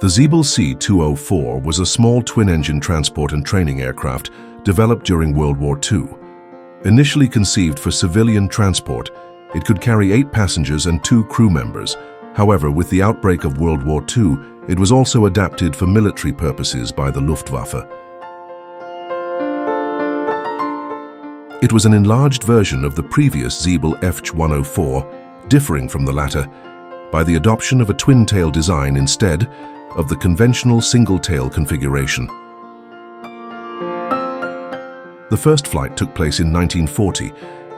The Siebel Si 204 was a small twin-engine transport and training aircraft developed during World War II. Initially conceived for civilian transport, it could carry 8 passengers and 2 crew members. However, with the outbreak of World War II, it was also adapted for military purposes by the Luftwaffe. It was an enlarged version of the previous Siebel F104, differing from the latter by the adoption of a twin-tail design instead of the conventional single-tail configuration. The first flight took place in 1940,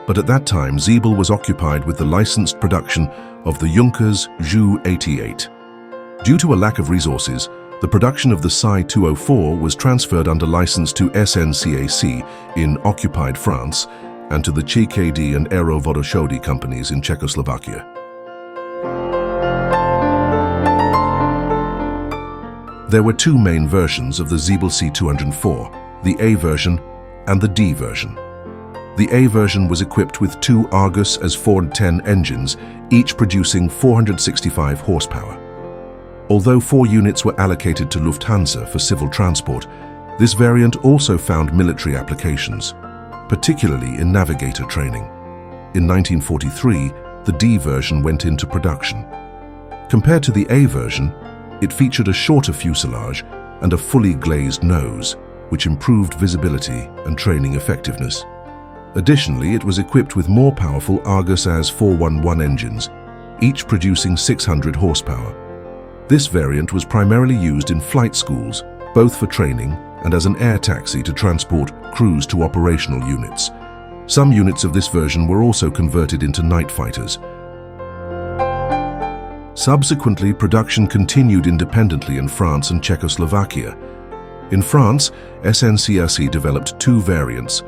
but at that time Siebel was occupied with the licensed production of the Junkers Ju-88. Due to a lack of resources, the production of the Si 204 was transferred under license to SNCAC in occupied France and to the ČKD and Aerovodochody companies in Czechoslovakia. There were 2 main versions of the Siebel Si 204, the A version and the D version. The A version was equipped with 2 Argus As-410 engines, each producing 465 horsepower. Although 4 units were allocated to Lufthansa for civil transport, this variant also found military applications, particularly in navigator training. In 1943, the D version went into production. Compared to the A version, it featured a shorter fuselage and a fully glazed nose, which improved visibility and training effectiveness. Additionally, it was equipped with more powerful Argus As-411 engines, each producing 600 horsepower. This variant was primarily used in flight schools, both for training and as an air taxi to transport crews to operational units. Some units of this version were also converted into night fighters. Subsequently, production continued independently in France and Czechoslovakia. In France, SNCAC developed 2 variants,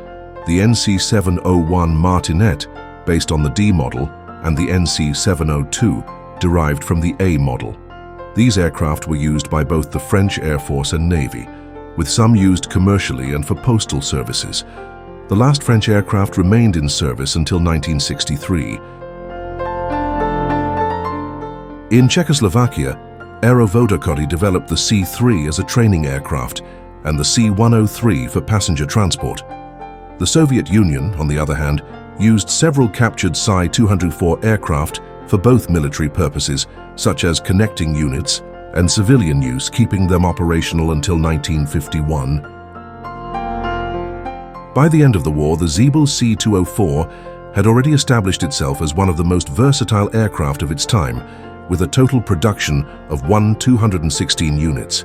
the NC-701 Martinet, based on the D model, and the NC-702, derived from the A model. These aircraft were used by both the French Air Force and Navy, with some used commercially and for postal services. The last French aircraft remained in service until 1963. In Czechoslovakia, Aerovodochody developed the C-3 as a training aircraft and the C-103 for passenger transport. The Soviet Union, on the other hand, used several captured Si 204 aircraft for both military purposes, such as connecting units, and civilian use, keeping them operational until 1951. By the end of the war, the Siebel Si 204 had already established itself as one of the most versatile aircraft of its time, with a total production of 216 units.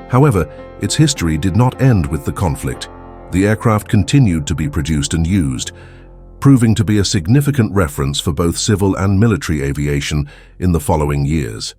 However, its history did not end with the conflict. The aircraft continued to be produced and used, proving to be a significant reference for both civil and military aviation in the following years.